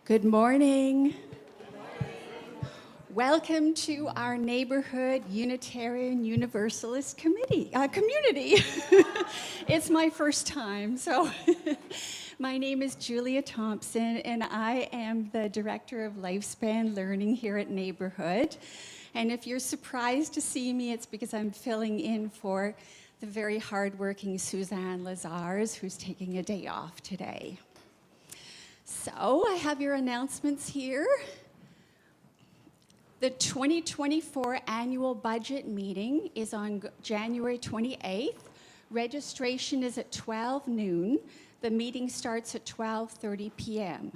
Good morning. Welcome to our neighborhood Unitarian Universalist community. It's my first time, so my name is Julia Thompson, and I am the Director of Lifespan Learning here at Neighborhood. And if you're surprised to see me, it's because I'm filling in for the very hardworking Suzanne Lazars, who's taking a day off today. So I have your announcements here. The 2024 annual budget meeting is on January 28th. Registration is at 12 noon. The meeting starts at 12:30 p.m.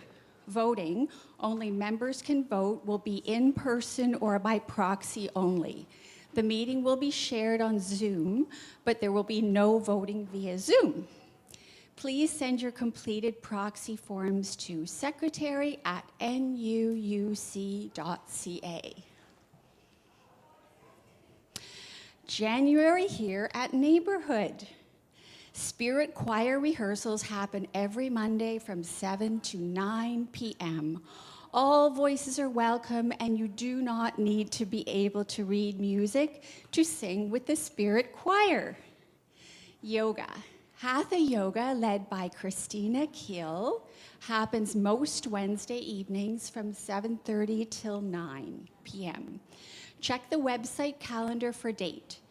Voting, only members can vote, will be in person or by proxy only. The meeting will be shared on Zoom, but there will be no voting via Zoom. Please send your completed proxy forms to secretary@nuuc.ca. January here at Neighborhood. Spirit choir rehearsals happen every Monday from 7 to 9 p.m. All voices are welcome, and you do not need to be able to read music to sing with the Spirit choir. Yoga. Hatha Yoga, led by Christina Keel, happens most Wednesday evenings from 7:30 till 9 p.m. Check the website calendar for dates.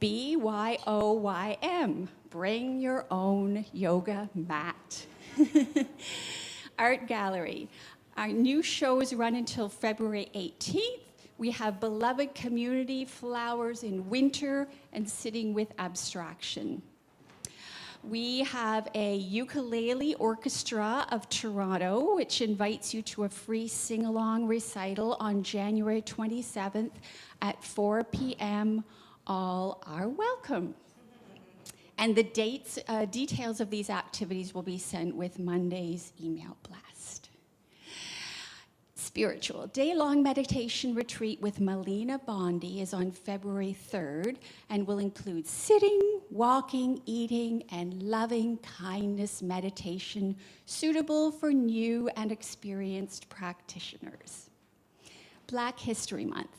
BYOYM, bring your own yoga mat. Art Gallery. Our new shows run until February 18th. We have Beloved Community, Flowers in Winter, and Sitting with Abstraction. We have a ukulele orchestra of Toronto, which invites you to a free sing-along recital on January 27th at 4 p.m. All are welcome. And the details of these activities will be sent with Monday's email blast. Spiritual day-long meditation retreat with Melina Bondi is on February 3rd and will include sitting, walking, eating, and loving kindness meditation suitable for new and experienced practitioners. Black History Month.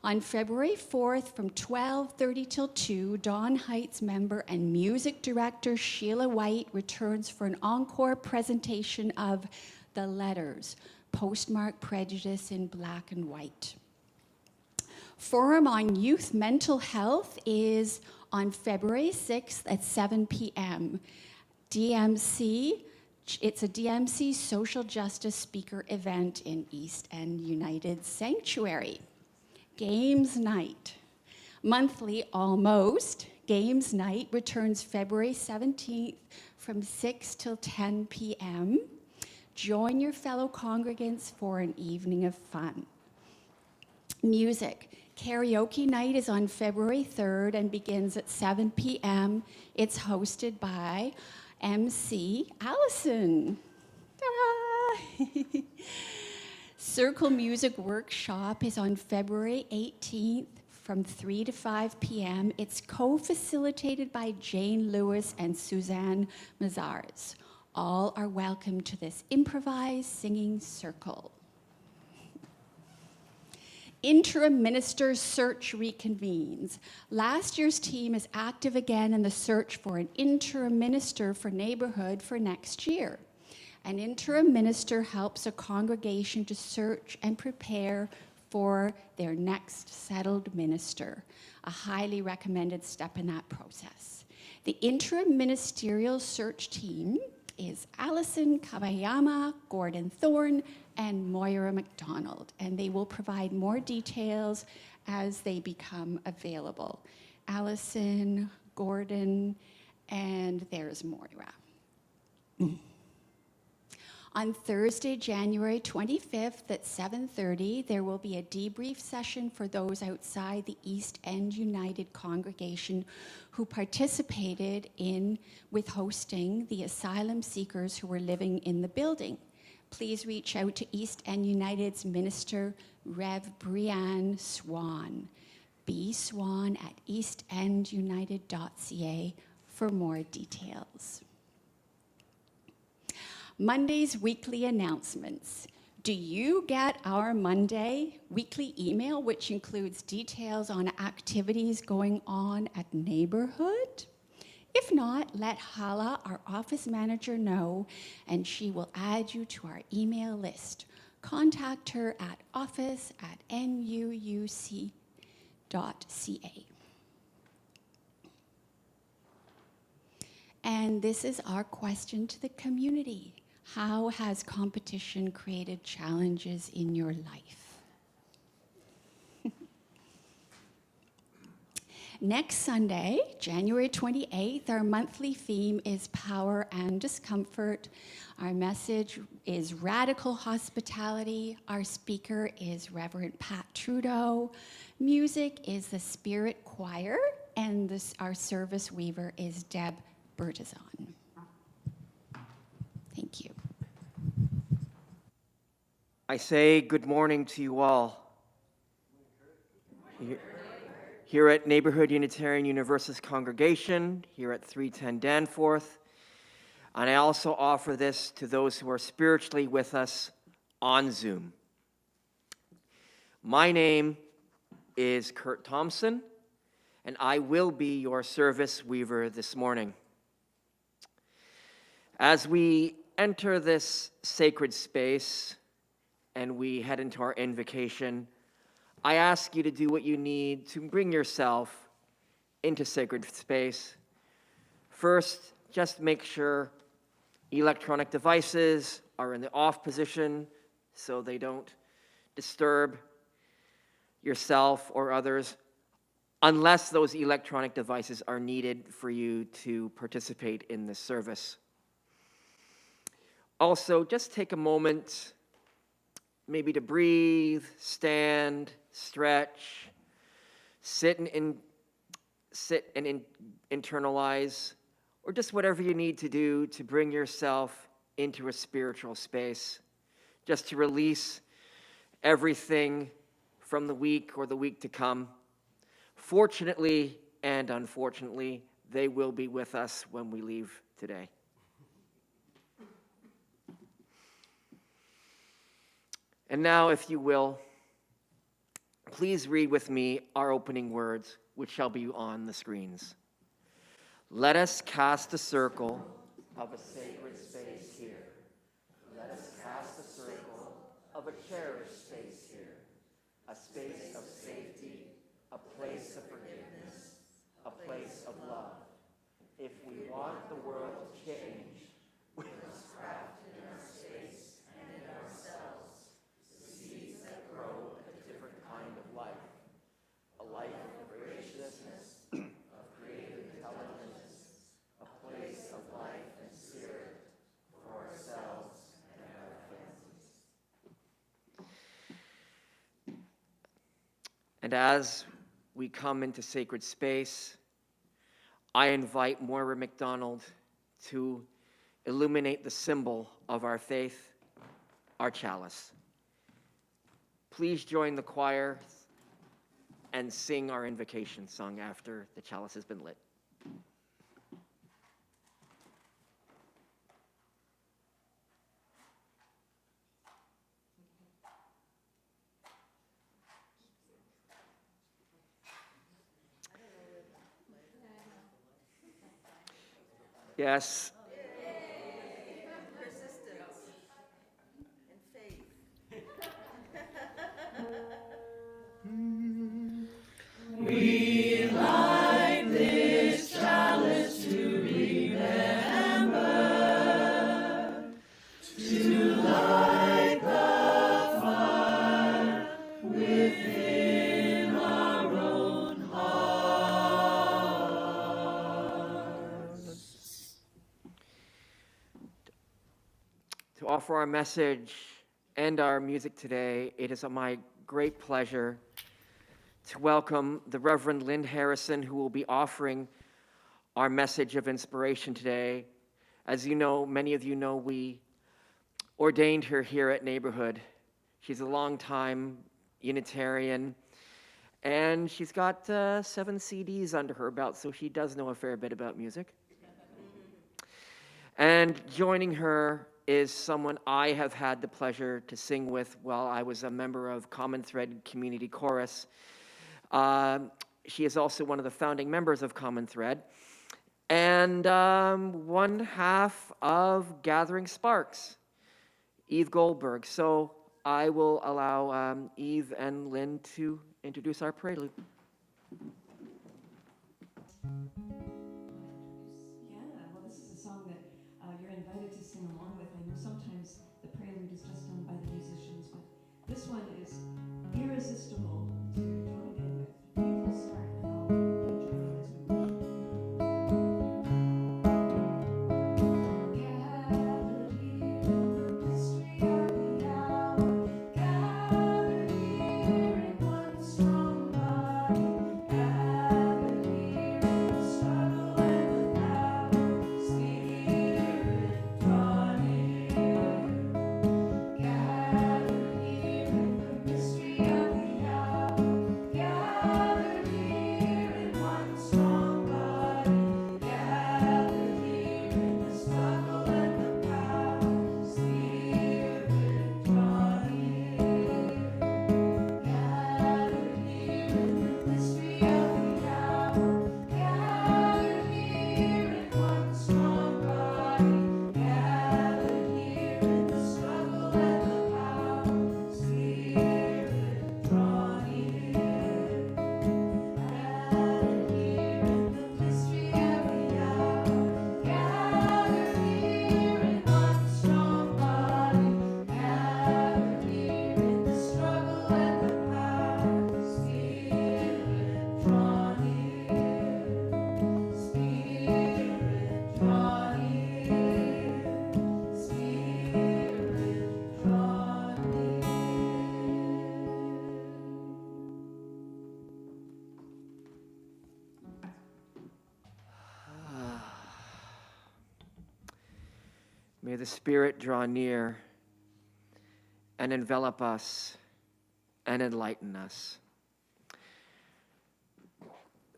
On February 4th from 12:30 till 2, Dawn Heights member and music director Sheila White returns for an encore presentation of The Letters, Postmark Prejudice in Black and White. Forum on Youth Mental Health is on February 6th at 7 p.m. DMC, it's a DMC social justice speaker event in East End United Sanctuary. Games Night. Monthly, almost, Games Night returns February 17th from 6 till 10 p.m. Join your fellow congregants for an evening of fun. Music. Karaoke night is on February 3rd and begins at 7 p.m. It's hosted by MC Allison. Ta-da! Circle Music Workshop is on February 18th from 3 to 5 p.m. It's co-facilitated by Jane Lewis and Suzanne Mazars. All are welcome to this improvised singing circle. Interim Minister Search reconvenes. Last year's team is active again in the search for an interim minister for Neighborhood for next year. An interim minister helps a congregation to search and prepare for their next settled minister, a highly recommended step in that process. The interim ministerial search team is Allison Kabayama, Gordon Thorne, and Moira McDonald, and they will provide more details as they become available. Allison, Gordon, and there's Moira. On Thursday, January 25th at 7:30, there will be a debrief session for those outside the East End United congregation who participated with hosting the asylum seekers who were living in the building. Please reach out to East End United's minister, Rev Brianne Swan, bswan@eastendunited.ca for more details. Monday's weekly announcements. Do you get our Monday weekly email, which includes details on activities going on at neighborhood? If not, let Hala, our office manager, know, and she will add you to our email list. Contact her at office@nuuc.ca. And this is our question to the community. How has competition created challenges in your life? Next Sunday, January 28th, our monthly theme is Power and Discomfort. Our message is Radical Hospitality. Our speaker is Reverend Pat Trudeau. Music is the Spirit Choir, and our service weaver is Deb Bertazon. Thank you. I say good morning to you all. Here at Neighborhood Unitarian Universalist Congregation, here at 310 Danforth, and I also offer this to those who are spiritually with us on Zoom. My name is Kurt Thompson, and I will be your service weaver this morning. As we enter this sacred space and we head into our invocation, I ask you to do what you need to bring yourself into sacred space. First, just make sure electronic devices are in the off position so they don't disturb yourself or others, unless those electronic devices are needed for you to participate in this service. Also, just take a moment maybe to breathe, stand, stretch, sit and internalize, or just whatever you need to do to bring yourself into a spiritual space, just to release everything from the week or the week to come. Fortunately and unfortunately, they will be with us when we leave today. And now, if you will, please read with me our opening words, which shall be on the screens. Let us cast a circle of a sacred space here. Let us cast a circle of a cherished space here. A space of safety, a place of forgiveness, a place of love. If we want the world to change, we must craft in our space and in ourselves seeds that grow a different kind of life, a life of graciousness, of creative intelligence, a place of life and spirit for ourselves and our families. And as we come into sacred space, I invite Moira McDonald to illuminate the symbol of our faith, our chalice. Please join the choir and sing our invocation song after the chalice has been lit. Yes. Persistence and faith. We light this chalice to remember, to light the fire within our own hearts. To offer our message and our music today, it is my great pleasure to welcome the Reverend Lynn Harrison, who will be offering our message of inspiration today. As you know, many of you know, we ordained her here at Neighborhood. She's a longtime Unitarian, and she's got 7 CDs under her belt, so she does know a fair bit about music. And joining her is someone I have had the pleasure to sing with while I was a member of Common Thread Community Chorus. She is also one of the founding members of Common Thread, and one half of Gathering Sparks, Eve Goldberg. So I will allow Eve and Lynn to introduce our prelude. Yeah, well, this is a song that you're invited to sing along with. I know sometimes the prelude is just done by the musicians, but this one is irresistible to join in with. We'll start and then I'll join in as we go. Gathered here in the mystery of the hour, gathered here in one strong body, gathered here in the struggle and the power, Spirit draw near. Gathered here in the mystery of the hour, gathered here in one strong body, gathered here in the struggle and the power, Spirit draw near. Gathered here in the mystery of the hour, gathered here in one strong body, gathered here in the struggle and the power, Spirit draw near. Gathered here in the mystery of the hour, gathered here in one strong body, gathered here in the struggle and the power, Spirit draw near. Spirit draw near. Spirit draw near. May the Spirit draw near and envelop us and enlighten us.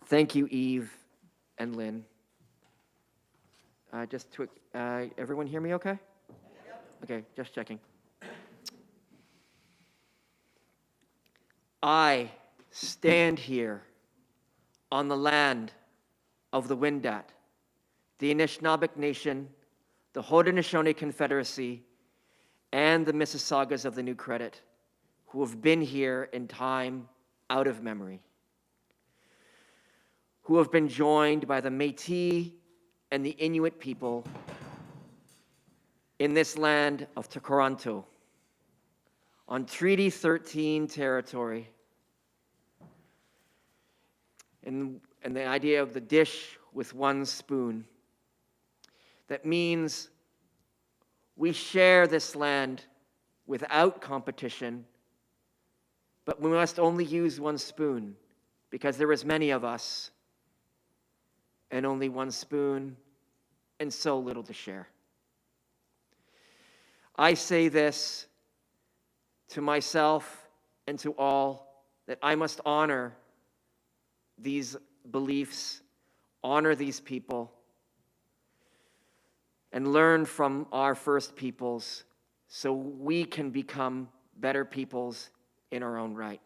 Thank you, Eve and Lynn. Everyone hear me okay? Okay, just checking. I stand here on the land of the Wendat, the Anishinaabeg Nation, the Haudenosaunee Confederacy, and the Mississaugas of the New Credit, who have been here in time out of memory, who have been joined by the Métis and the Inuit people in this land of Takaranto, on Treaty 13 territory. And the idea of the dish with one spoon. That means we share this land without competition, but we must only use one spoon because there is many of us and only one spoon and so little to share. I say this to myself and to all, that I must honor these beliefs, honor these people, and learn from our first peoples so we can become better peoples in our own right.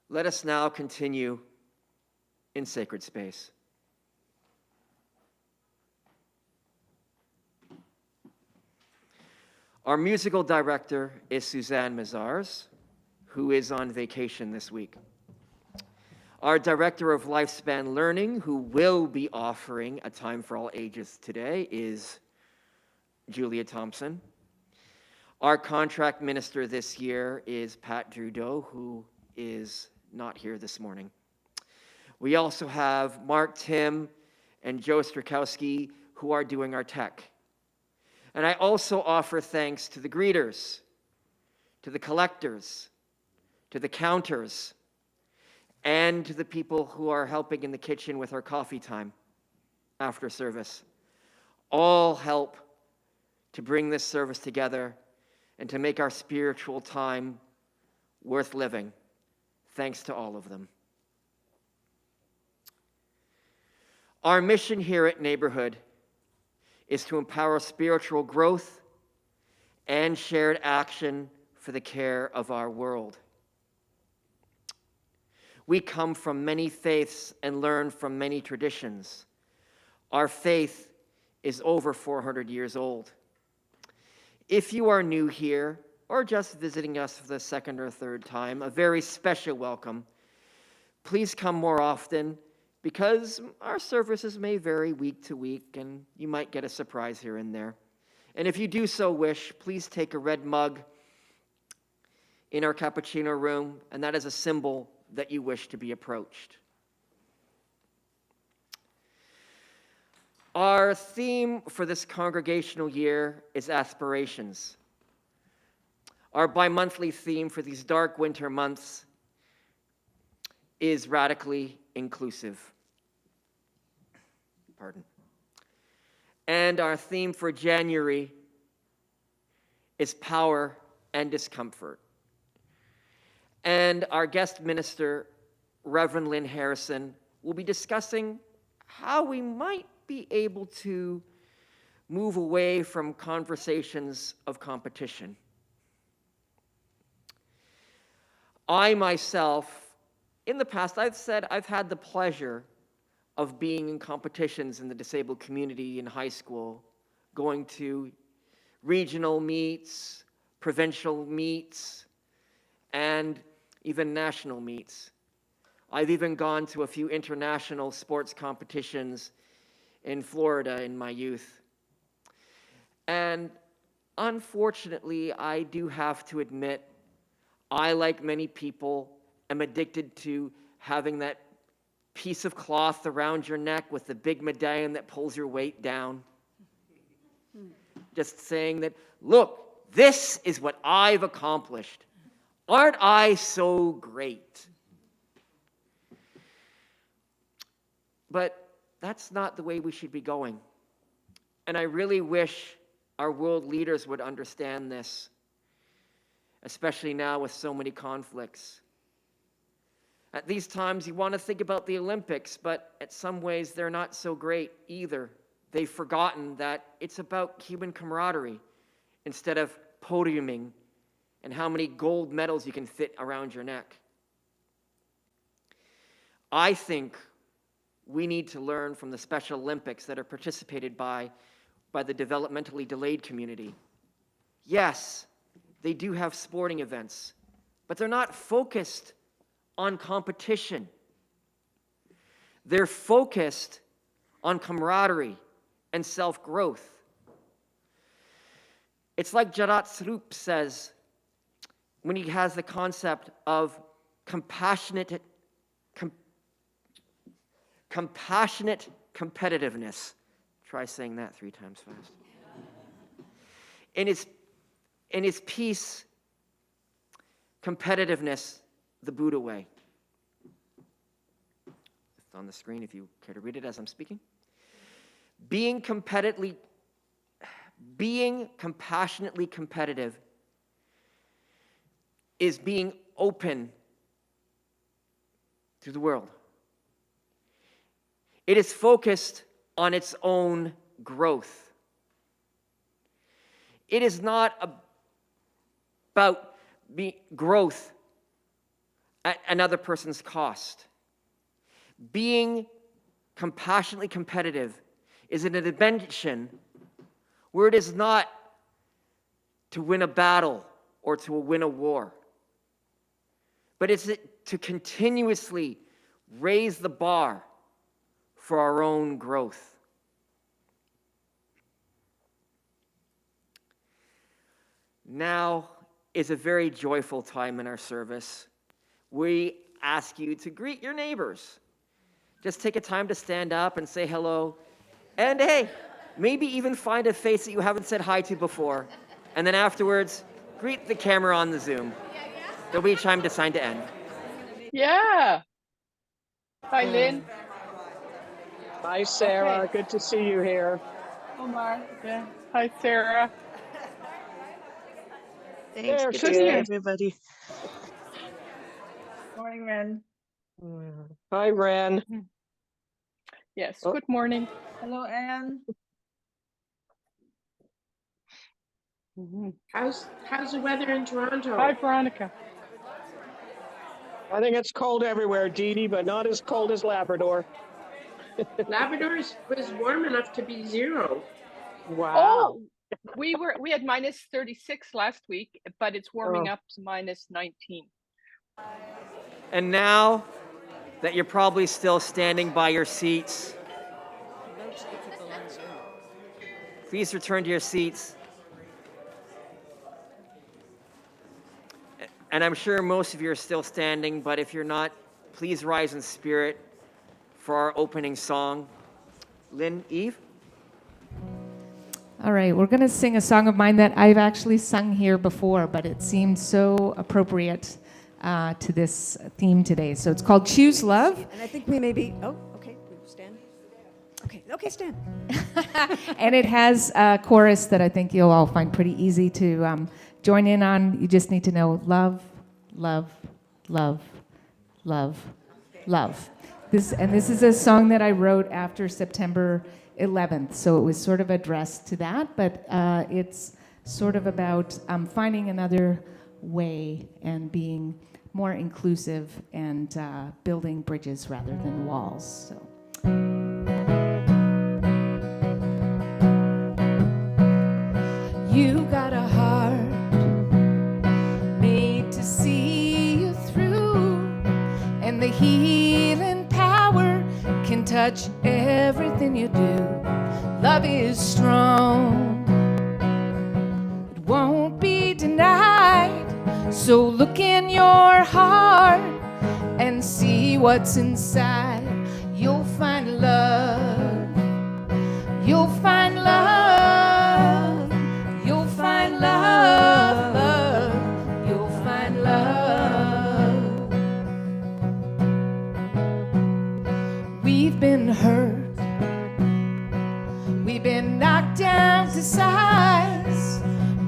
Let us now continue in sacred space. Our musical director is Suzanne Mazars, who is on vacation this week. Our director of lifespan learning, who will be offering A Time for All Ages today, is Julia Thompson. Our contract minister this year is Pat Trudeau, who is not here this morning. We also have Mark Tim and Joe Strakowski, who are doing our tech. And I also offer thanks to the greeters, to the collectors, to the counters, and to the people who are helping in the kitchen with our coffee time after service. All help to bring this service together and to make our spiritual time worth living. Thanks to all of them. Our mission here at Neighborhood is to empower spiritual growth and shared action for the care of our world. We come from many faiths and learn from many traditions. Our faith is over 400 years old. If you are new here or just visiting us for the second or third time, a very special welcome. Please come more often because our services may vary week to week and you might get a surprise here and there. And if you do so wish, please take a red mug in our cappuccino room, and that is a symbol that you wish to be approached. Our theme for this congregational year is aspirations. Our bi-monthly theme for these dark winter months is radically inclusive. Pardon. And our theme for January is power and discomfort. And our guest minister, Rev Lynn Harrison, will be discussing how we might be able to move away from conversations of competition. I myself, in the past, I've had the pleasure of being in competitions in the disabled community in high school, going to regional meets, provincial meets, and even national meets. I've even gone to a few international sports competitions in Florida in my youth. And unfortunately, I do have to admit, I, like many people, am addicted to having that piece of cloth around your neck with the big medallion that pulls your weight down. Just saying that, look, this is what I've accomplished. Aren't I so great? But that's not the way we should be going. And I really wish our world leaders would understand this, especially now with so many conflicts. At these times, you want to think about the Olympics, but in some ways, they're not so great either. They've forgotten that it's about human camaraderie instead of podiuming and how many gold medals you can fit around your neck. I think we need to learn from the Special Olympics that are participated by the developmentally delayed community. Yes, they do have sporting events, but they're not focused on competition. They're focused on camaraderie and self-growth. It's like Jarat Srup says when he has the concept of compassionate competitiveness. Try saying that 3 times fast. In his piece, Competitiveness, the Buddha Way. It's on the screen if you care to read it as I'm speaking. Being compassionately competitive is being open to the world. It is focused on its own growth. It is not about growth at another person's cost. Being compassionately competitive is an invention where it is not to win a battle or to win a war, but it's to continuously raise the bar for our own growth. Now is a very joyful time in our service. We ask you to greet your neighbors. Just take a time to stand up and say hello. And hey, maybe even find a face that you haven't said hi to before. And then afterwards, greet the camera on the Zoom. There'll be time to sign to end. Yeah. Hi, Lynn. Hi, Sarah. Okay. Good to see you here. Omar. Yeah. Hi, Sarah. Thanks. There Good she to see is. everybody. Morning, Ren. Hi, Ren. Yes, Oh. good morning. Hello, Anne. How's the weather in Toronto? Hi, Veronica. I think it's cold everywhere, Dee Dee, but not as cold as Labrador. Labrador was warm enough to be 0. Wow. Oh, we had minus 36 last week, but it's warming Oh. up to minus 19. And now that you're probably still standing by your seats, please return to your seats. And I'm sure most of you are still standing, but if you're not, please rise in spirit for our opening song. Lynn, Eve? All right, we're going to sing a song of mine that I've actually sung here before, but it seemed so appropriate to this theme today. So it's called Choose Love. And I think we may be, oh, okay, stand. Okay, stand. And it has a chorus that I think you'll all find pretty easy to join in on. You just need to know love, love, love, love, love. This is a song that I wrote after September 11th, so it was sort of addressed to that, but it's sort of about finding another way and being more inclusive and building bridges rather than walls. So. You got a heart made to see you through, and the healing power can touch everything you do. Love is strong, it won't be denied. So look in your heart and see what's inside. You'll find love, you'll find love, you'll find love, you'll find love. We've been hurt, we've been knocked down to size,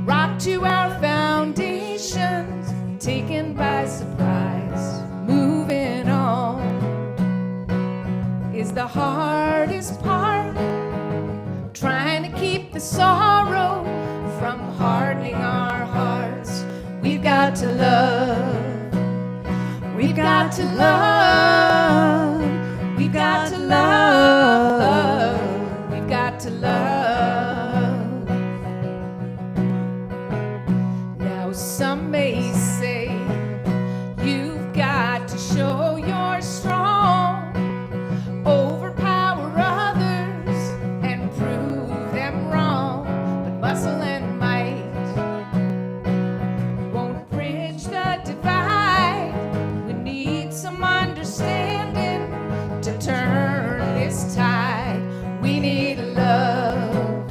rocked to our foundations, taken by surprise. Moving on is the hardest part, trying to keep the sorrow from hardening our hearts. We've got to love, we've got to love, we've got to love, we've got to love. Now some may say you've got to show you're strong, overpower others and prove them wrong. But muscle and might won't bridge the divide. We need some understanding to turn this tide. We need love,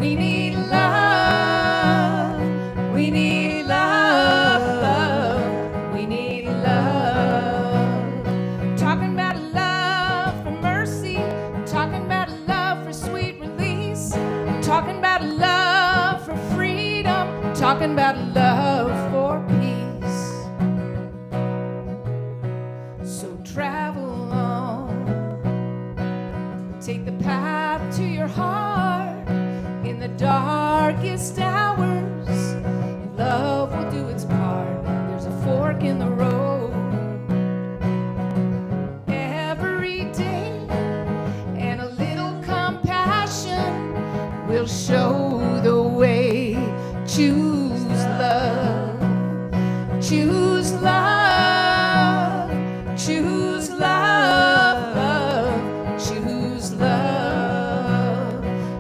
we need love, we need love, we need love. Talking about a love for mercy, talking about a love for sweet release, talking about a love for freedom, talking about a love for peace. So travel on, take the path to your heart. In the darkest hours, love will do its part. There's a fork in the road every day, and a little compassion will show the way. Choose love, choose love, choose love, choose love,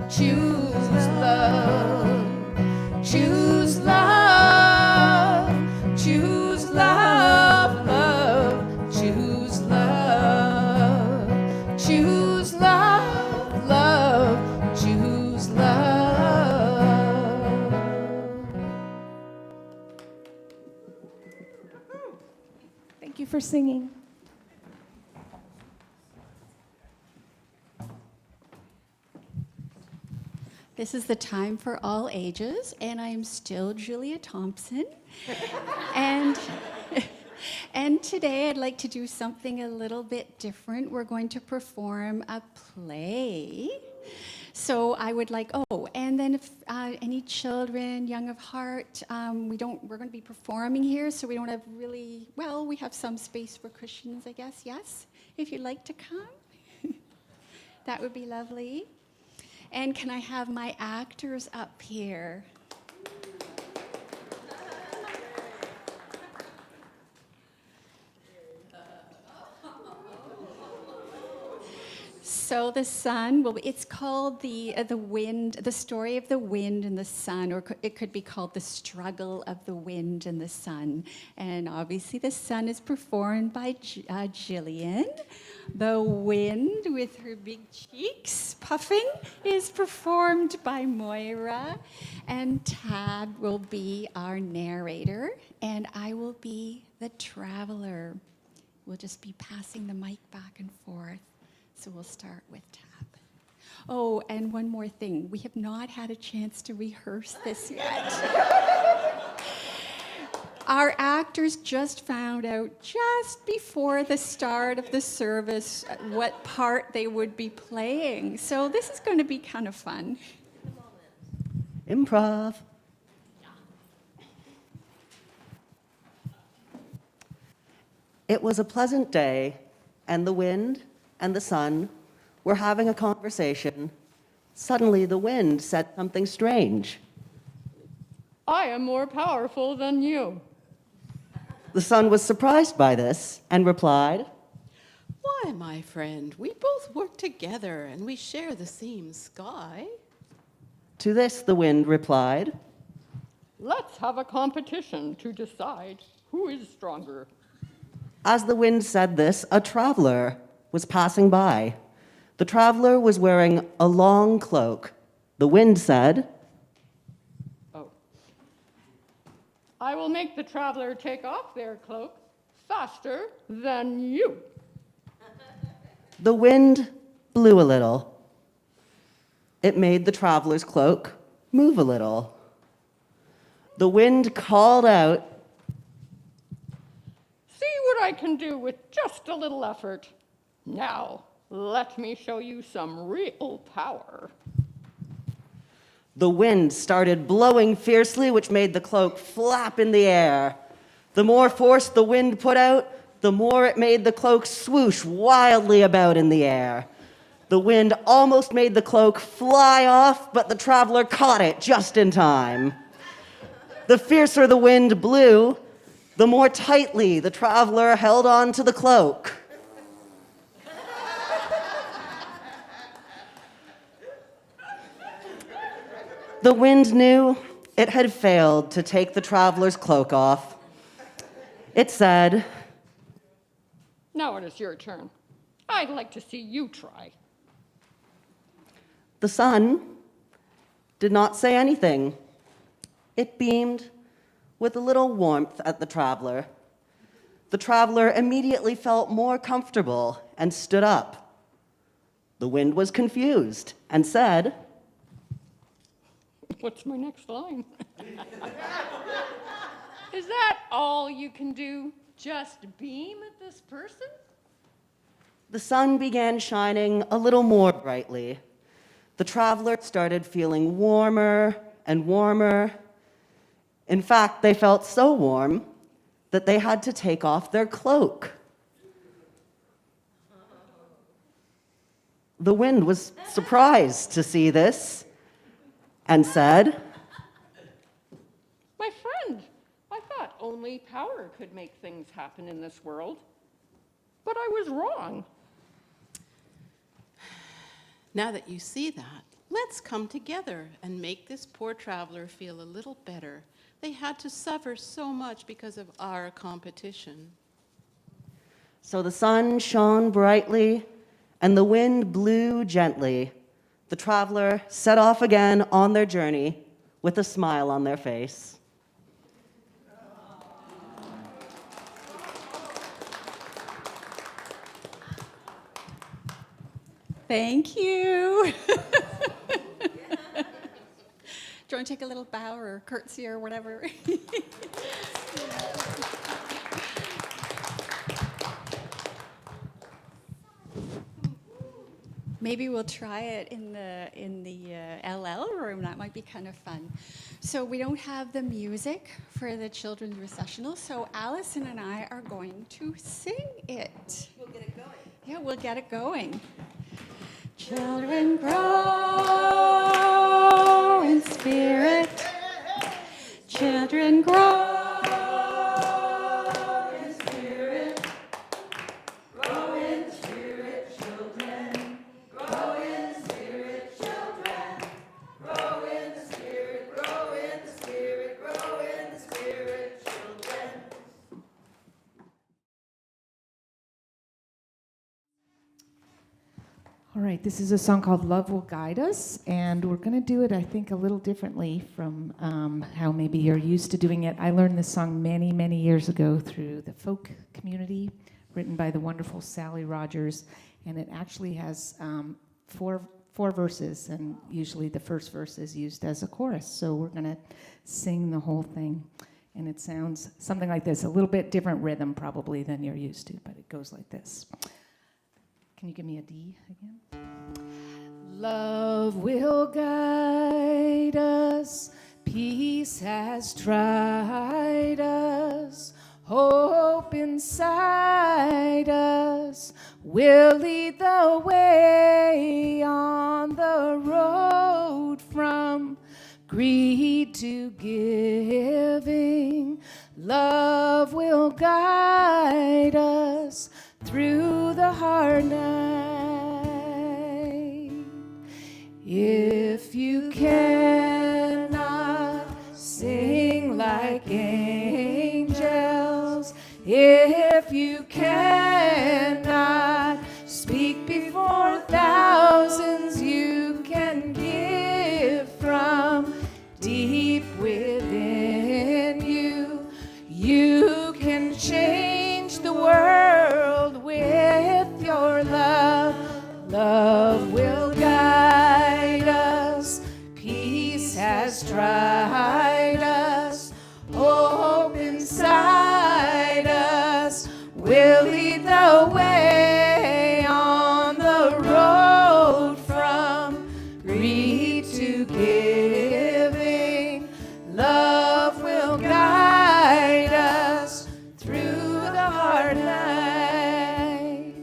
choose love, choose love, choose love, choose love, choose love, choose love. Thank you for singing. This is the time for all ages, and I am still Julia Thompson. And And today I'd like to do something a little bit different. We're going to perform a play. So I would like, and then if any children, young of heart, we're going to be performing here, so we don't have really, we have some space for cushions, I guess, yes? If you'd like to come, that would be lovely. And can I have my actors up here? So the sun, it's called the wind, the story of the wind and the sun, or it could be called the struggle of the wind and the sun. And obviously the sun is performed by Jillian. The wind with her big cheeks puffing is performed by Moira. And Tab will be our narrator, and I will be the traveler. We'll just be passing the mic back and forth. So we'll start with Tab. Oh, and one more thing. We have not had a chance to rehearse this yet. Our actors just found out just before the start of the service what part they would be playing. So this is going to be kind of fun. Improv. It was a pleasant day, and the wind and the sun were having a conversation. Suddenly, the wind said something strange. I am more powerful than you. The sun was surprised by this and replied, Why, my friend, we both work together and we share the same sky. To this, the wind replied, Let's have a competition to decide who is stronger. As the wind said this, a traveler was passing by. The traveler was wearing a long cloak. The wind said, I will make the traveler take off their cloak faster than you. The wind blew a little. It made the traveler's cloak move a little. The wind called out, See what I can do with just a little effort. Now, let me show you some real power. The wind started blowing fiercely, which made the cloak flap in the air. The more force the wind put out, the more it made the cloak swoosh wildly about in the air. The wind almost made the cloak fly off, but the traveler caught it just in time. The fiercer the wind blew, the more tightly the traveler held on to the cloak. The wind knew it had failed to take the traveler's cloak off. It said, Now it is your turn. I'd like to see you try. The sun did not say anything. It beamed with a little warmth at the traveler. The traveler immediately felt more comfortable and stood up. The wind was confused and said, What's my next line? Is that all you can do? Just beam at this person? The sun began shining a little more brightly. The traveler started feeling warmer and warmer. In fact, they felt so warm that they had to take off their cloak. The wind was surprised to see this and said, My friend, I thought only power could make things happen in this world. But I was wrong. Now that you see that, let's come together and make this poor traveler feel a little better. They had to suffer so much because of our competition. So the sun shone brightly and the wind blew gently. The traveler set off again on their journey with a smile on their face. Thank you. Do you want to take a little bow or curtsy or whatever? Maybe we'll try it in the LL room. That might be kind of fun. So we don't have the music for the children's recessional, so Allison and I are going to sing it. We'll get it going. Yeah, we'll get it going. Children grow in spirit. Children grow in spirit. Grow in spirit, children. Grow in spirit, children. Grow in the spirit, grow in the spirit, grow in the spirit, children. All right, this is a song called Love Will Guide Us, and we're going to do it, I think, a little differently from how maybe you're used to doing it. I learned this song many, many years ago through the folk community, written by the wonderful Sally Rogers, and it actually has four verses, and usually the first verse is used as a chorus, so we're going to sing the whole thing, and it sounds something like this, a little bit different rhythm probably than you're used to, but it goes like this. Can you give me a D again? Love will guide us, peace has tried us, hope inside us will lead the way on the road from greed to giving. Love will guide us through the hard night. If you cannot sing like angels, if you cannot speak before thousands, you can give from deep within you. You can change the world with your love. Love will guide us. Peace has tried us. Hope inside us will lead the way on the road from greed to giving. Love will guide us through the hard night.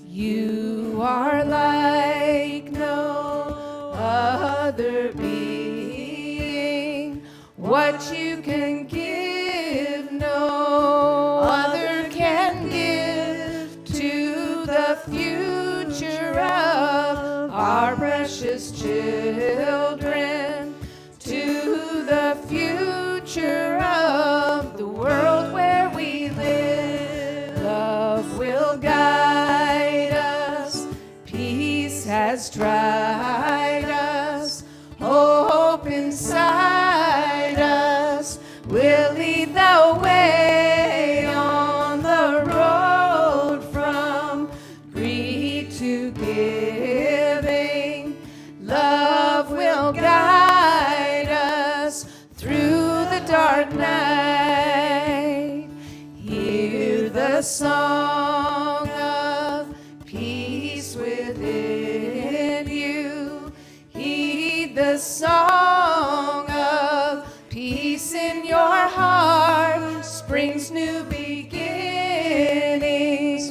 You are like no other being. What you can give, no other can give to the future of our precious children, to the future of the world where we live. Love will guide us, peace has tried us, hope inside us will lead the way on the road from greed to giving. Love will guide us through the dark night. Hear the song of peace within you. Heed the song of peace in your heart. Spring's new beginnings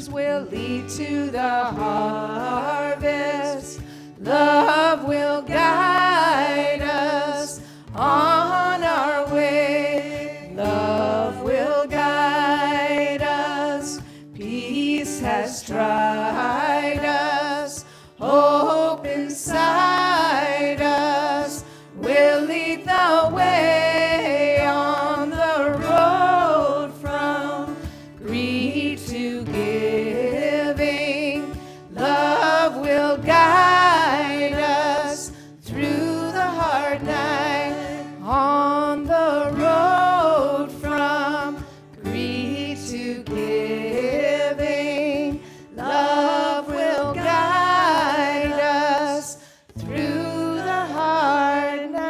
will lead to the harvest. Love will guide us on our way. Love will guide us. Peace has tried us. Hope inside us will lead the way on the road from greed to giving. Love will guide us through the hard night on the road from greed to giving. Love will guide us through the hard night.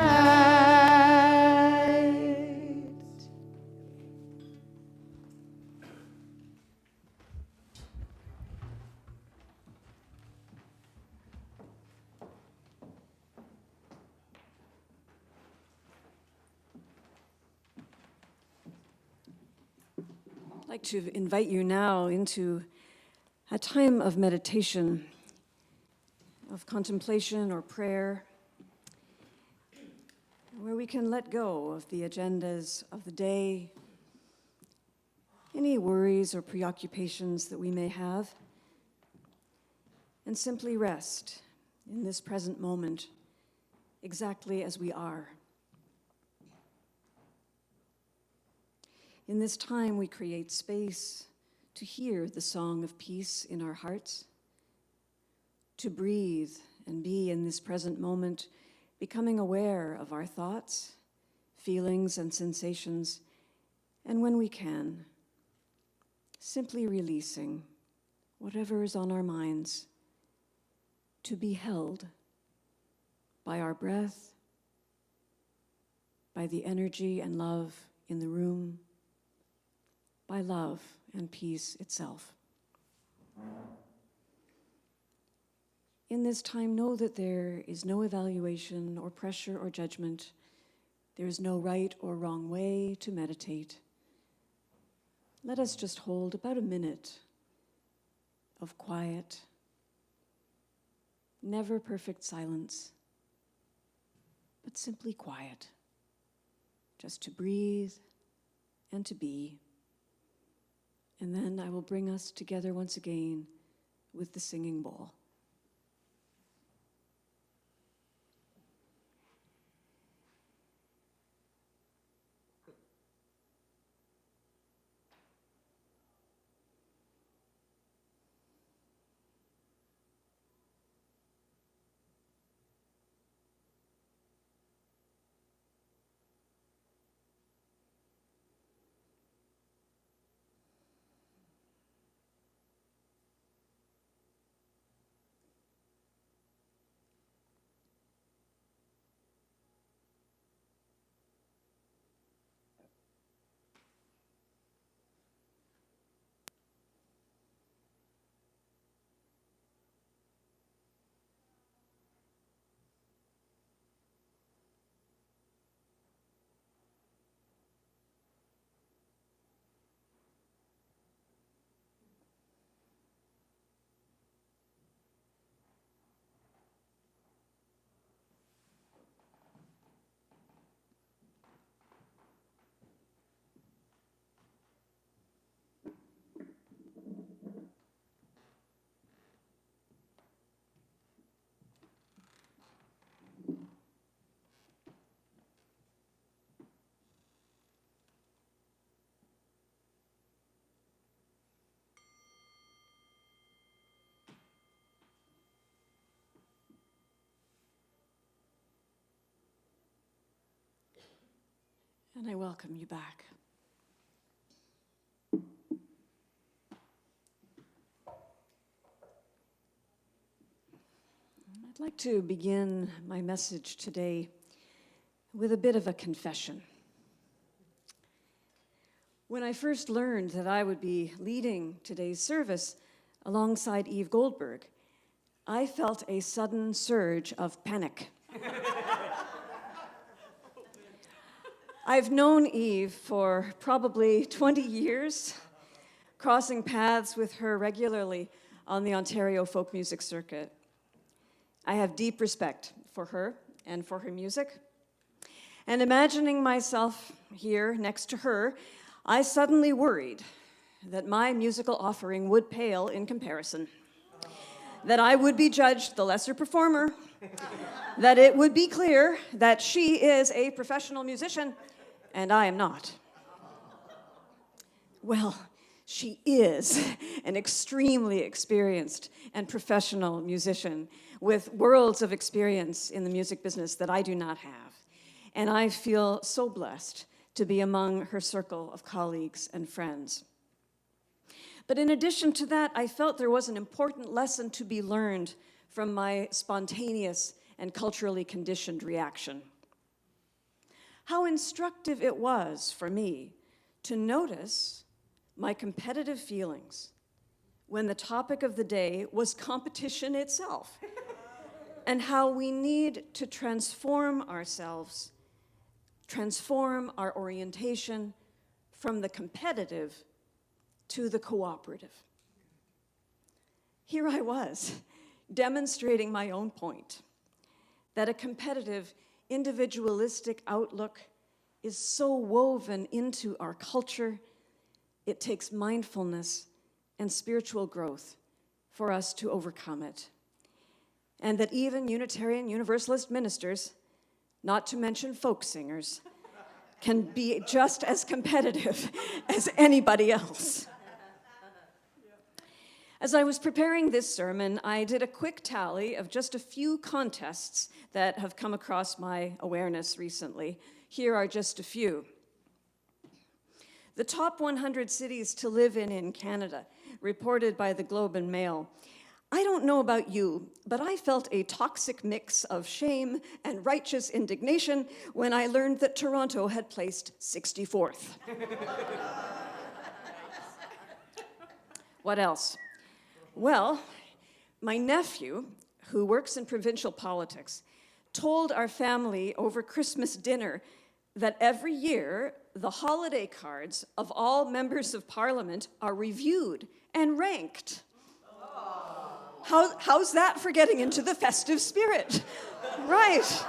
I'd like to invite you now into a time of meditation, of contemplation or prayer, where we can let go of the agendas of the day, any worries or preoccupations that we may have, and simply rest in this present moment exactly as we are. In this time, we create space to hear the song of peace in our hearts, to breathe and be in this present moment, becoming aware of our thoughts, feelings, and sensations, and when we can, simply releasing whatever is on our minds to be held by our breath, by the energy and love in the room, by love and peace itself. In this time, know that there is no evaluation or pressure or judgment. There is no right or wrong way to meditate. Let us just hold about a minute of quiet, never perfect silence, but simply quiet, just to breathe and to be. And then I will bring us together once again with the singing bowl. And I welcome you back. I'd like to begin my message today with a bit of a confession. When I first learned that I would be leading today's service alongside Eve Goldberg, I felt a sudden surge of panic. I've known Eve for probably 20 years, crossing paths with her regularly on the Ontario folk music circuit. I have deep respect for her and for her music. And imagining myself here next to her, I suddenly worried that my musical offering would pale in comparison, that I would be judged the lesser performer, that it would be clear that she is a professional musician and I am not. Well, she is an extremely experienced and professional musician with worlds of experience in the music business that I do not have. And I feel so blessed to be among her circle of colleagues and friends. But in addition to that, I felt there was an important lesson to be learned from my spontaneous and culturally conditioned reaction. How instructive it was for me to notice my competitive feelings when the topic of the day was competition itself, and how we need to transform ourselves, transform our orientation from the competitive to the cooperative. Here I was, demonstrating my own point, that a competitive, individualistic outlook is so woven into our culture, it takes mindfulness and spiritual growth for us to overcome it. And that even Unitarian Universalist ministers, not to mention folk singers, can be just as competitive as anybody else. As I was preparing this sermon, I did a quick tally of just a few contests that have come across my awareness recently. Here are just a few. The top 100 cities to live in Canada, reported by the Globe and Mail. I don't know about you, but I felt a toxic mix of shame and righteous indignation when I learned that Toronto had placed 64th. What else? Well, my nephew, who works in provincial politics, told our family over Christmas dinner that every year the holiday cards of all members of Parliament are reviewed and ranked. How's that for getting into the festive spirit? Right.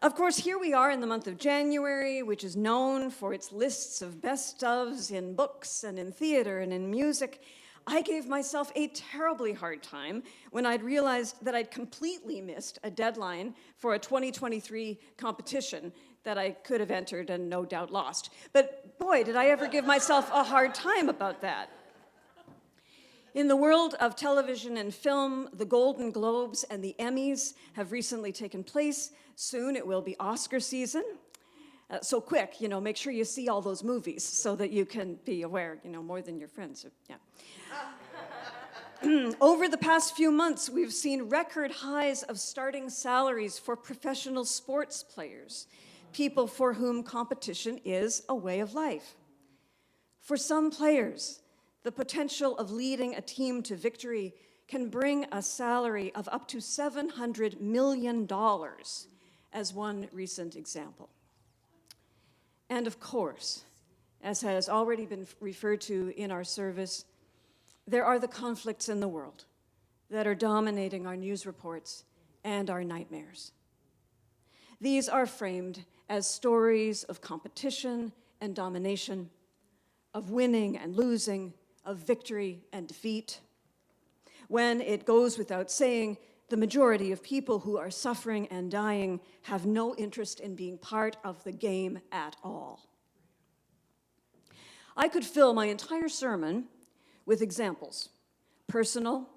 Of course, here we are in the month of January, which is known for its lists of best ofs in books and in theater and in music. I gave myself a terribly hard time when I'd realized that I'd completely missed a deadline for a 2023 competition that I could have entered and no doubt lost. But boy, did I ever give myself a hard time about that. In the world of television and film, the Golden Globes and the Emmys have recently taken place. Soon it will be Oscar season. So quick, make sure you see all those movies so that you can be aware, more than your friends. Yeah. Over the past few months, we've seen record highs of starting salaries for professional sports players, people for whom competition is a way of life. For some players, the potential of leading a team to victory can bring a salary of up to $700 million, as one recent example. And of course, as has already been referred to in our service, there are the conflicts in the world that are dominating our news reports and our nightmares. These are framed as stories of competition and domination, of winning and losing, of victory and defeat, when it goes without saying, the majority of people who are suffering and dying have no interest in being part of the game at all. I could fill my entire sermon with examples, personal,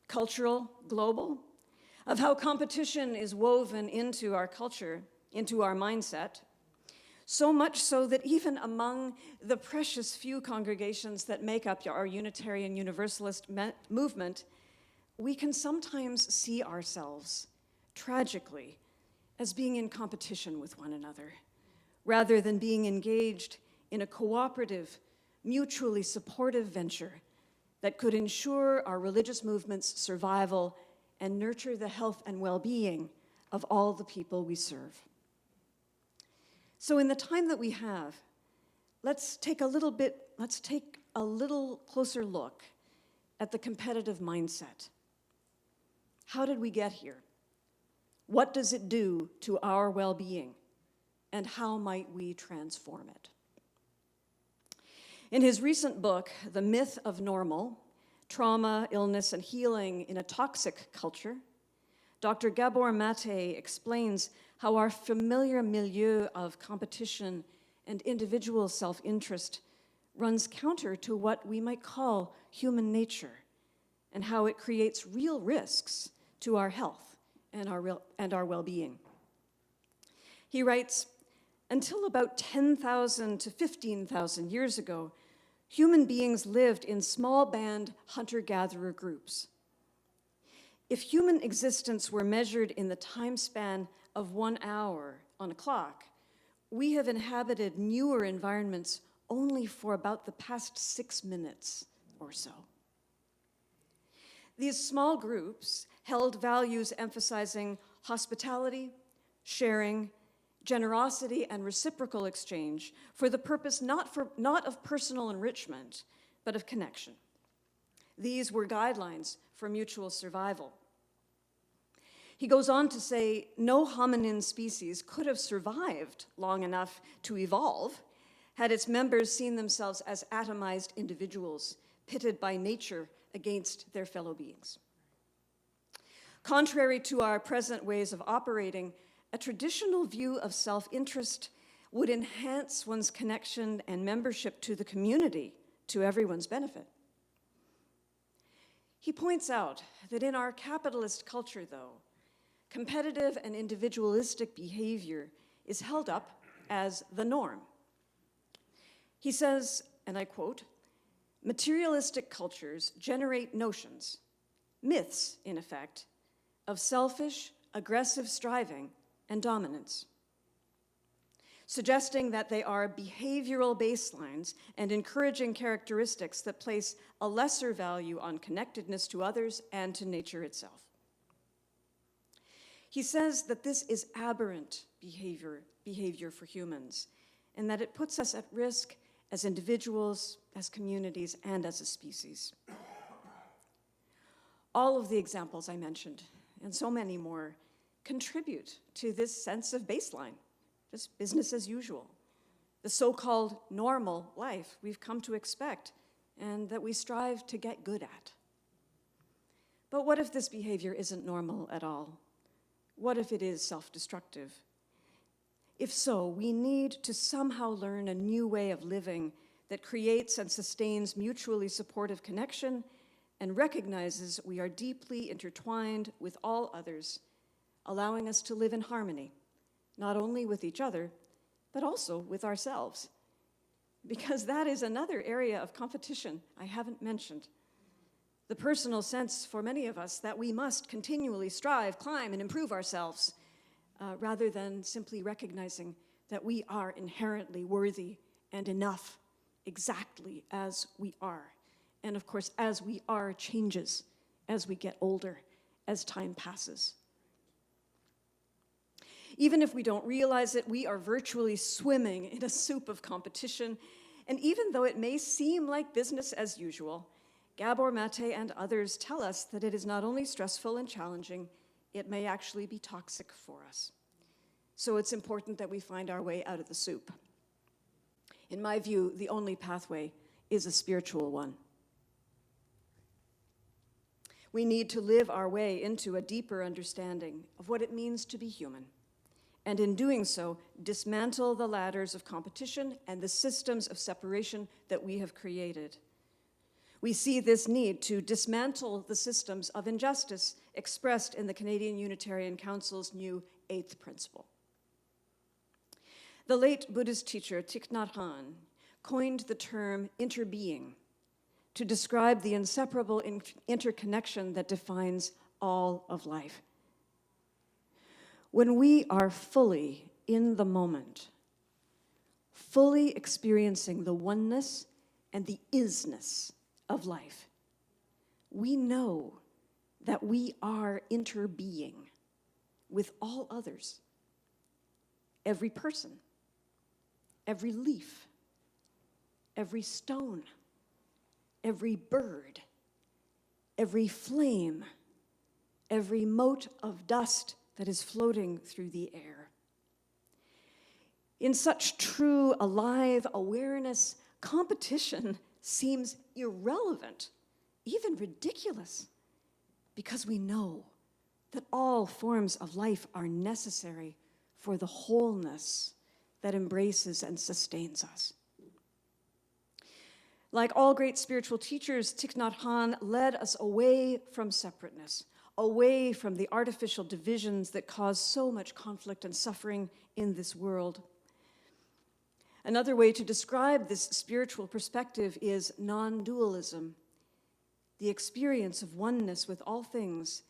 cultural, global, of how competition is woven into our culture, into our mindset, so much so that even among the precious few congregations that make up our Unitarian Universalist movement, we can sometimes see ourselves, tragically, as being in competition with one another, rather than being engaged in a cooperative, mutually supportive venture that could ensure our religious movement's survival and nurture the health and well-being of all the people we serve. So in the time that we have, let's take a little closer look at the competitive mindset. How did we get here? What does it do to our well-being? And how might we transform it? In his recent book, The Myth of Normal, Trauma, Illness, and Healing in a Toxic Culture, Dr. Gabor Mate explains how our familiar milieu of competition and individual self-interest runs counter to what we might call human nature, and how it creates real risks to our health and our well-being. He writes, until about 10,000 to 15,000 years ago, human beings lived in small band hunter-gatherer groups. If human existence were measured in the time span of 1 hour on a clock, we have inhabited newer environments only for about the past 6 minutes or so. These small groups held values emphasizing hospitality, sharing, generosity and reciprocal exchange for the purpose not of personal enrichment, but of connection. These were guidelines for mutual survival. He goes on to say, no hominin species could have survived long enough to evolve had its members seen themselves as atomized individuals, pitted by nature against their fellow beings. Contrary to our present ways of operating, a traditional view of self-interest would enhance one's connection and membership to the community to everyone's benefit. He points out that in our capitalist culture, though, competitive and individualistic behavior is held up as the norm. He says, and I quote, materialistic cultures generate notions, myths in effect, of selfish, aggressive striving and dominance, suggesting that they are behavioral baselines and encouraging characteristics that place a lesser value on connectedness to others and to nature itself. He says that this is aberrant behavior for humans, and that it puts us at risk as individuals, as communities, and as a species. All of the examples I mentioned, and so many more, contribute to this sense of baseline, just business as usual, the so-called normal life we've come to expect and that we strive to get good at. But what if this behavior isn't normal at all? What if it is self-destructive? If so, we need to somehow learn a new way of living that creates and sustains mutually supportive connection and recognizes we are deeply intertwined with all others, allowing us to live in harmony, not only with each other, but also with ourselves. Because that is another area of competition I haven't mentioned. The personal sense for many of us that we must continually strive, climb, and improve ourselves, rather than simply recognizing that we are inherently worthy and enough exactly as we are. And of course, as we are changes as we get older, as time passes. Even if we don't realize it, we are virtually swimming in a soup of competition. And even though it may seem like business as usual, Gabor Mate and others tell us that it is not only stressful and challenging, it may actually be toxic for us. So it's important that we find our way out of the soup. In my view, the only pathway is a spiritual one. We need to live our way into a deeper understanding of what it means to be human, and in doing so, dismantle the ladders of competition and the systems of separation that we have created. We see this need to dismantle the systems of injustice expressed in the Canadian Unitarian Council's new 8th principle. The late Buddhist teacher Thich Nhat Hanh coined the term interbeing to describe the inseparable interconnection that defines all of life. When we are fully in the moment, fully experiencing the oneness and the isness of life, we know that we are interbeing with all others, every person, every leaf, every stone, every bird, every flame, every mote of dust that is floating through the air. In such true, alive awareness, competition seems irrelevant, even ridiculous, because we know that all forms of life are necessary for the wholeness that embraces and sustains us. Like all great spiritual teachers, Thich Nhat Hanh led us away from separateness, away from the artificial divisions that cause so much conflict and suffering in this world. Another way to describe this spiritual perspective is non-dualism, the experience of oneness with all things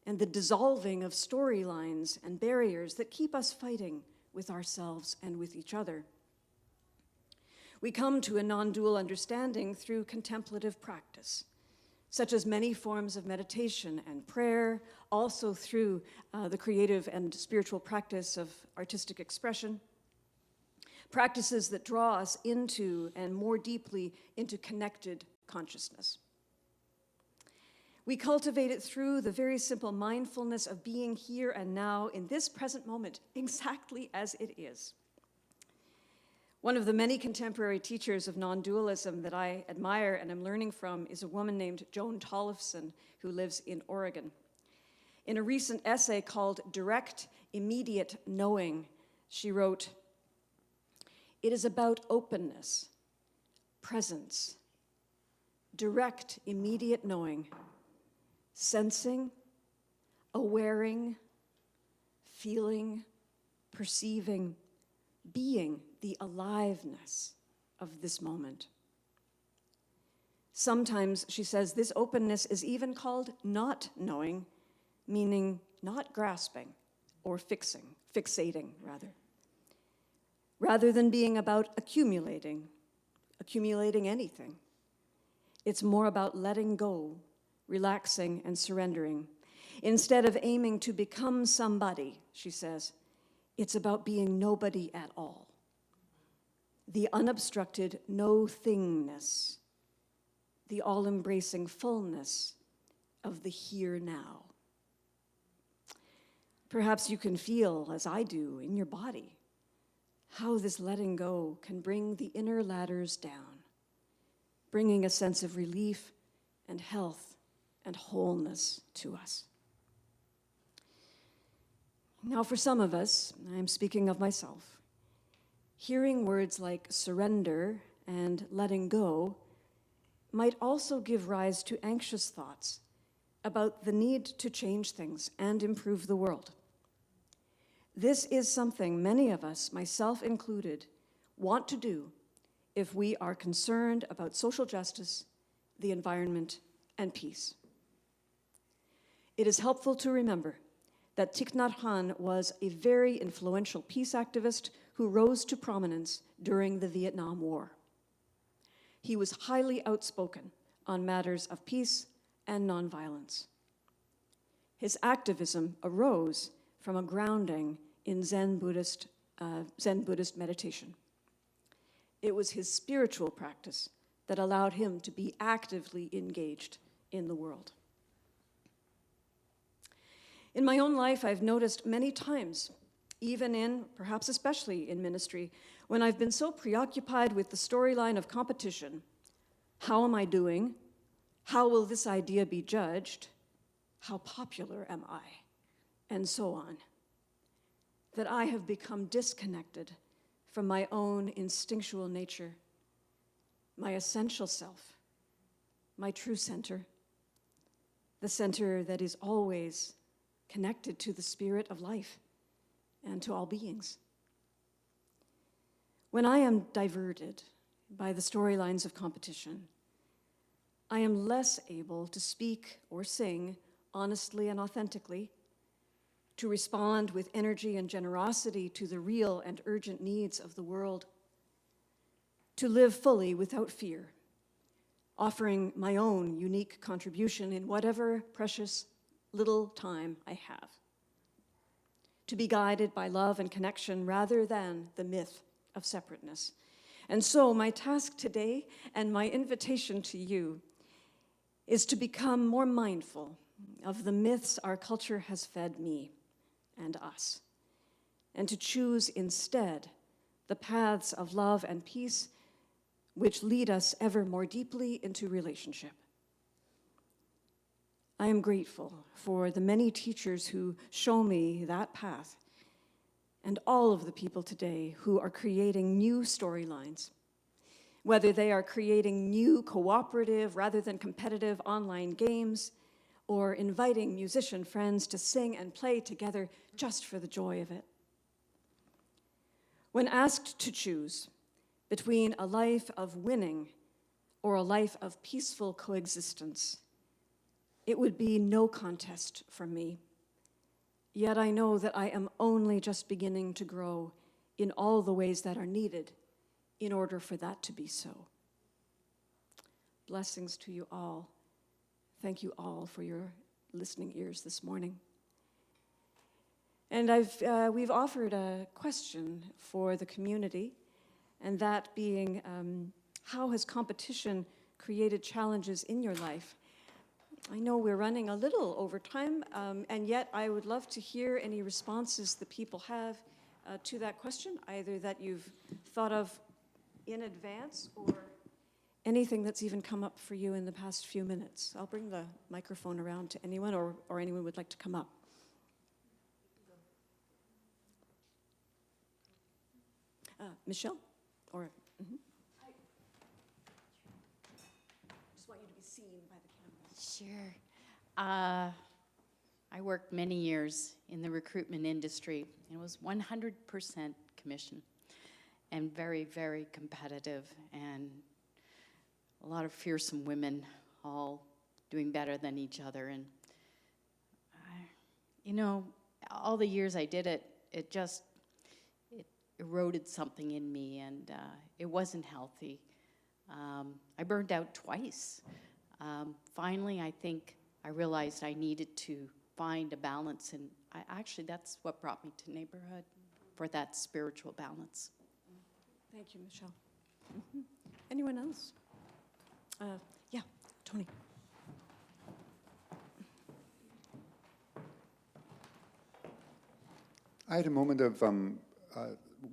and the dissolving of storylines and barriers that keep us fighting with ourselves and with each other. We come to a non-dual understanding through contemplative practice, such as many forms of meditation and prayer, also through the creative and spiritual practice of artistic expression, practices that draw us into and more deeply into connected consciousness. We cultivate it through the very simple mindfulness of being here and now in this present moment, exactly as it is. One of the many contemporary teachers of non-dualism that I admire and am learning from is a woman named Joan Thompson, who lives in Oregon. In a recent essay called Direct, Immediate Knowing, she wrote, "It is about openness, presence, direct, immediate knowing, sensing, awareing, feeling, perceiving, being the aliveness of this moment." Sometimes, she says, this openness is even called not knowing, meaning not grasping or fixating rather than being about accumulating anything. It's more about letting go, relaxing, and surrendering. Instead of aiming to become somebody, she says, it's about being nobody at all. The unobstructed no-thingness, the all-embracing fullness of the here now. Perhaps you can feel, as I do, in your body, how this letting go can bring the inner ladders down, bringing a sense of relief and health and wholeness to us. Now, for some of us, I'm speaking of myself, hearing words like surrender and letting go might also give rise to anxious thoughts about the need to change things and improve the world. This is something many of us, myself included, want to do if we are concerned about social justice, the environment, and peace. It is helpful to remember that Thich Nhat Hanh was a very influential peace activist who rose to prominence during the Vietnam War. He was highly outspoken on matters of peace and nonviolence. His activism arose from a grounding in Zen Buddhist meditation. It was his spiritual practice that allowed him to be actively engaged in the world. In my own life, I've noticed many times, even in, perhaps especially in ministry, when I've been so preoccupied with the storyline of competition, how am I doing? How will this idea be judged? How popular am I? And so on, that I have become disconnected from my own instinctual nature, my essential self, my true center, the center that is always connected to the spirit of life and to all beings. When I am diverted by the storylines of competition, I am less able to speak or sing honestly and authentically, to respond with energy and generosity to the real and urgent needs of the world, to live fully without fear, offering my own unique contribution in whatever precious little time I have, to be guided by love and connection rather than the myth of separateness. And so my task today and my invitation to you is to become more mindful of the myths our culture has fed me and us, and to choose instead the paths of love and peace which lead us ever more deeply into relationship. I am grateful for the many teachers who show me that path, and all of the people today who are creating new storylines, whether they are creating new cooperative rather than competitive online games, or inviting musician friends to sing and play together just for the joy of it. When asked to choose between a life of winning or a life of peaceful coexistence, it would be no contest for me. Yet I know that I am only just beginning to grow in all the ways that are needed in order for that to be so. Blessings to you all, Thank you all for your listening ears this morning. And we've offered a question for the community, and that being, how has competition created challenges in your life? I know we're running a little over time, and yet I would love to hear any responses that people have to that question, either that you've thought of in advance or anything that's even come up for you in the past few minutes. I'll bring the microphone around to anyone, or anyone would like to come up. Michelle? Or, I just want you to be seen by the camera. Sure. I worked many years in the recruitment industry, and it was 100% commission, and very, very competitive, and a lot of fearsome women all doing better than each other. And, all the years I did it, it eroded something in me, and it wasn't healthy. I burned out twice. Finally, I think I realized I needed to find a balance, and that's what brought me to neighborhood, for that spiritual balance. Thank you, Michelle. Anyone else? Yeah, Tony. I had a moment of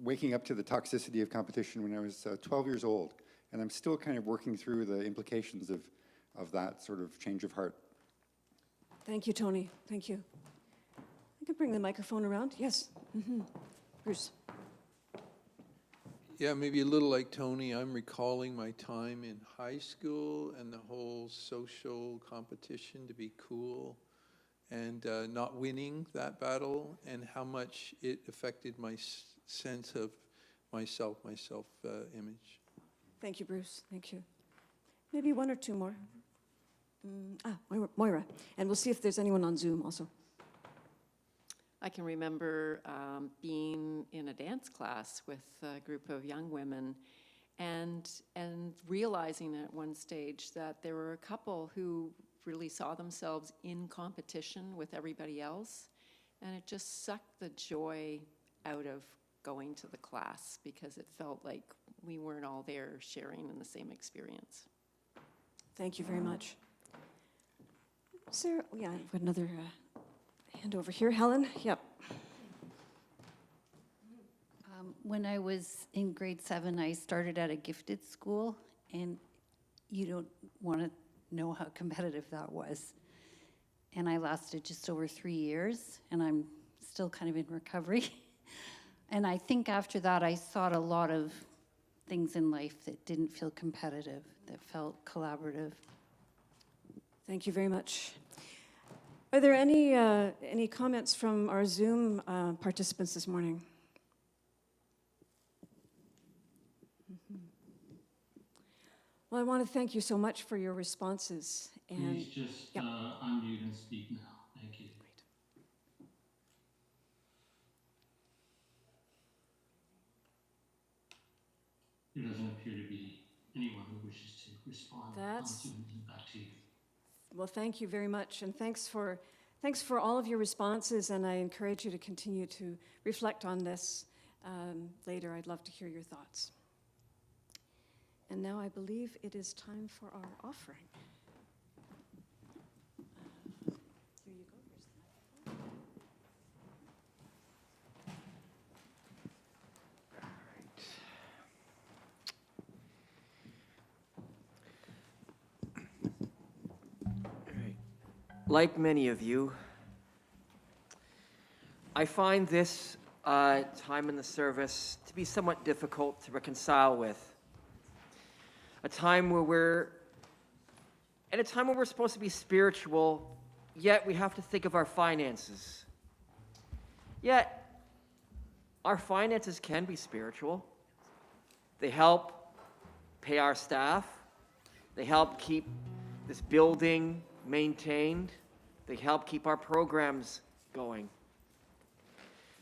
waking up to the toxicity of competition when I was 12 years old, and I'm still kind of working through the implications of that sort of change of heart. Thank you, Tony. Thank you. I can bring the microphone around. Yes. Bruce. Yeah, maybe a little like Tony, I'm recalling my time in high school and the whole social competition to be cool and not winning that battle, and how much it affected my sense of myself image. Thank you, Bruce. Thank you. Maybe one or two more. Moira. And we'll see if there's anyone on Zoom also. I can remember being in a dance class with a group of young women and realizing at one stage that there were a couple who really saw themselves in competition with everybody else, and it just sucked the joy out of going to the class because it felt like we weren't all there sharing in the same experience. Thank you very much. Sarah, yeah, I've got another hand over here. Helen, yep. When I was in grade 7, I started at a gifted school, and you don't want to know how competitive that was. And I lasted just over 3 years, and I'm still kind of in recovery. And I think after that, I sought a lot of things in life that didn't feel competitive, that felt collaborative. Thank you very much. Are there any comments from our Zoom participants this morning? Well, I want to thank you so much for your responses. And please just unmute and speak now. Thank you. Great. There doesn't appear to be anyone who wishes to respond. Back to you. Well, thank you very much, and thanks for all of your responses, and I encourage you to continue to reflect on this later. I'd love to hear your thoughts. And now I believe it is time for our offering. Here you go. Here's the microphone. Like many of you, I find this time in the service to be somewhat difficult to reconcile with. A time where we're supposed to be spiritual, yet we have to think of our finances. Yet, our finances can be spiritual. They help pay our staff. They help keep this building maintained. They help keep our programs going.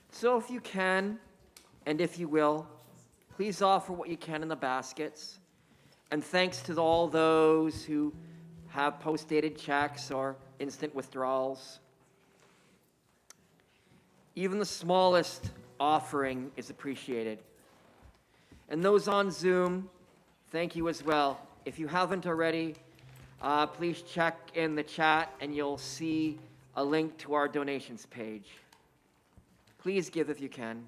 So if you can, and if you will, please offer what you can in the baskets. And thanks to all those who have post-dated checks or instant withdrawals. Even the smallest offering is appreciated. And those on Zoom, thank you as well. If you haven't already, please check in the chat and you'll see a link to our donations page. Please give if you can.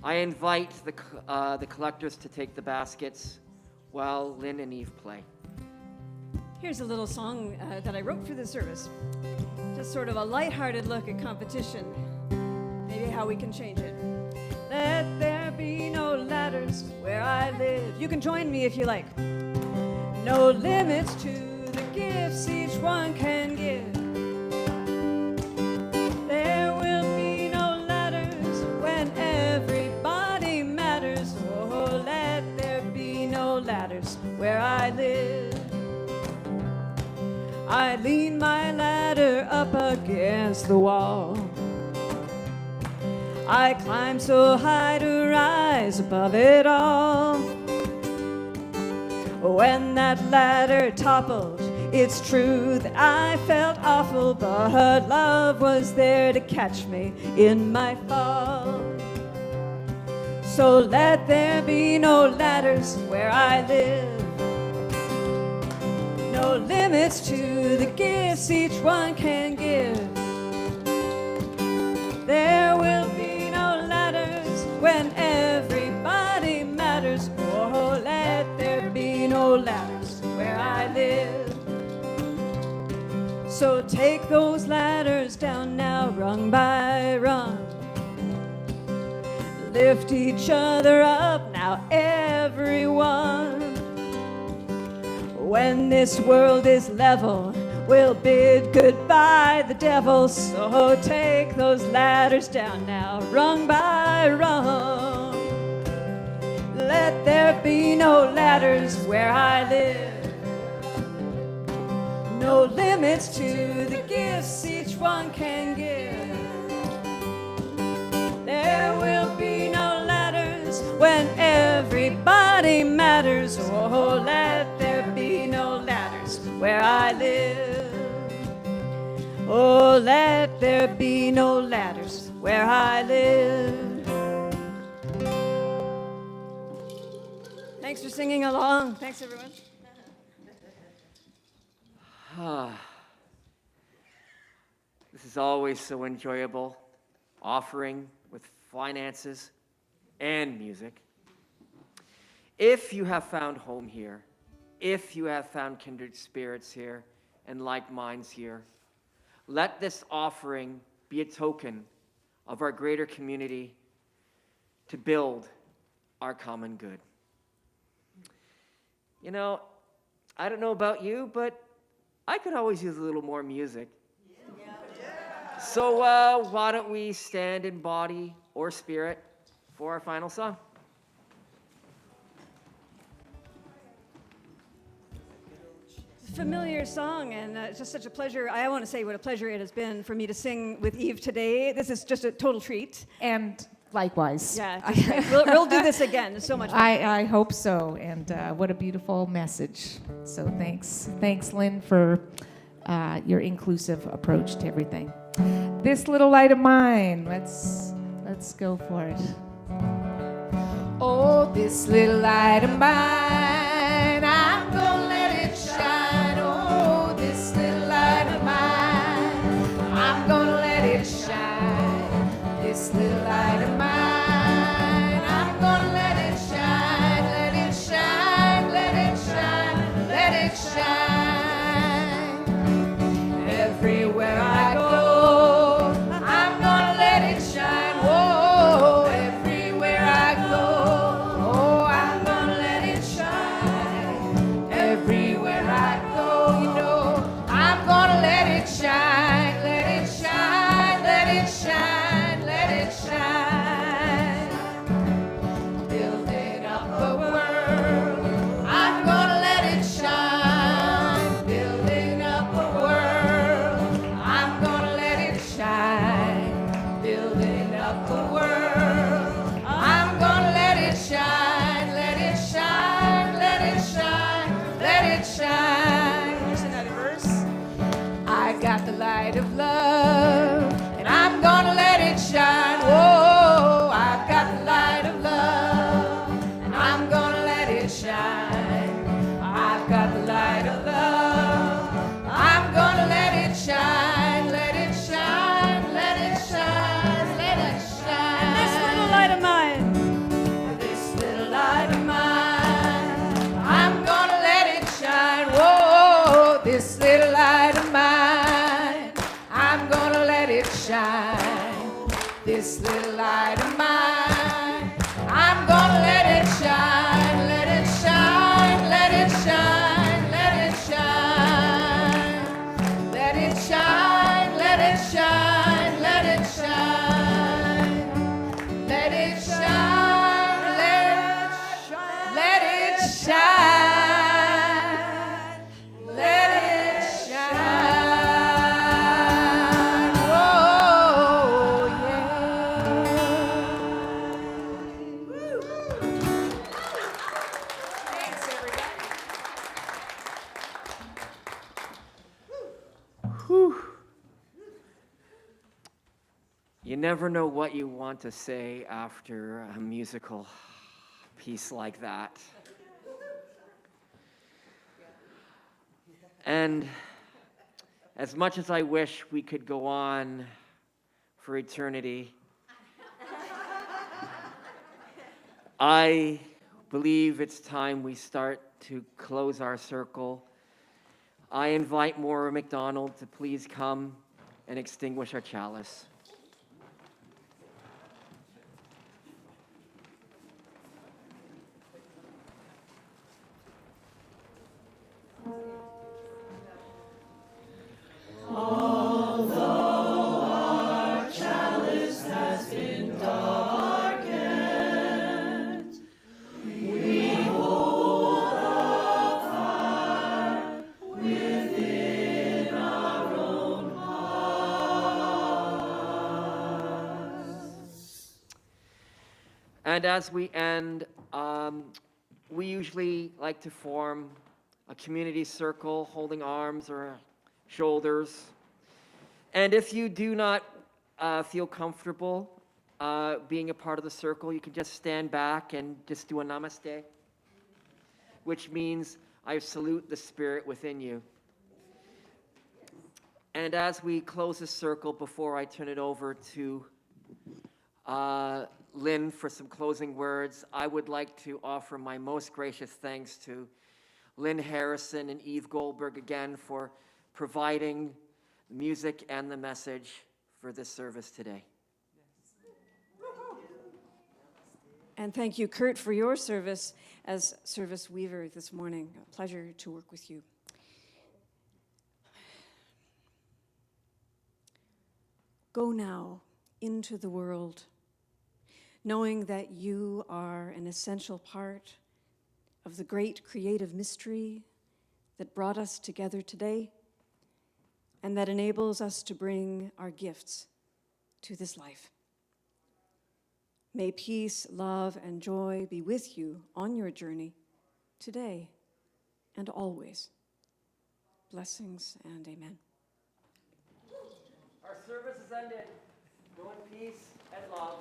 I invite the collectors to take the baskets while Lynn and Eve play. Here's a little song that I wrote for the service. Just sort of a lighthearted look at competition. Maybe how we can change it. Let there be no ladders where I live. You can join me if you like. No limits to the gifts each one can give. There will be no ladders when everybody matters. Oh, let there be no ladders where I live. I lean my ladder up against the wall. I climb so high to rise above it all. When that ladder toppled, it's true that I felt awful, but love was there to catch me in my fall. So let there be no ladders where I live. No limits to the gifts each one can give. There will be no ladders when everybody matters. Oh, let there be no ladders where I live. So take those ladders down now, rung by rung. Lift each other up now, everyone. When this world is level, we'll bid goodbye the devil. So take those ladders down now, rung by rung. Let there be no ladders where I live. No limits to the gifts each one can give. There will be no ladders when everybody matters. Oh, let there be no ladders where I live. Oh, let there be no ladders where I live. Thanks for singing along. Thanks, everyone. This is always so enjoyable, offering with finances and music. If you have found home here, if you have found kindred spirits here and like minds here, let this offering be a token of our greater community to build our common good. You know, I don't know about you, but I could always use a little more music. So why don't we stand in body or spirit for our final song? Familiar song, and it's just such a pleasure. I want to say what a pleasure it has been for me to sing with Eve today. This is just a total treat. And likewise. Yeah, we'll do this again. It's so much fun. I hope so, and what a beautiful message. So thanks, Lynn, for your inclusive approach to everything. This little light of mine, let's go for it. Oh, this little light of mine, I'm gonna let it shine. Oh, this little light of mine, I'm gonna let it shine. This little light of mine, I'm gonna let it shine, let it shine, let it shine, let it shine. Everywhere I go, I'm gonna let it shine. Whoa, everywhere I go, oh, I'm gonna let it shine. light of mine. I'm gonna let it shine, let it shine, let it shine, let it shine. Let it shine, let it shine, let it shine. Let it shine, let it shine. Let it shine. Oh, Thanks, everybody. You never know what you want to say after a musical piece like that. And as much as I wish we could go on for eternity, I believe it's time we start to close our circle. I invite Maura McDonald to please come and extinguish our chalice. And as we end, we usually like to form a community circle, holding arms or shoulders. And if you do not feel comfortable being a part of the circle, you can just stand back and just do a namaste, which means I salute the spirit within you. And as we close the circle, before I turn it over to Lynn for some closing words, I would like to offer my most gracious thanks to Lynn Harrison and Eve Goldberg again for providing the music and the message for this service today. And thank you, Kurt, for your service as service weaver this morning. A pleasure to work with you. Go now into the world, knowing that you are an essential part of the great creative mystery that brought us together today and that enables us to bring our gifts to this life. May peace, love, and joy be with you on your journey today and always. Blessings and amen. Our service is ended. Go in peace and love.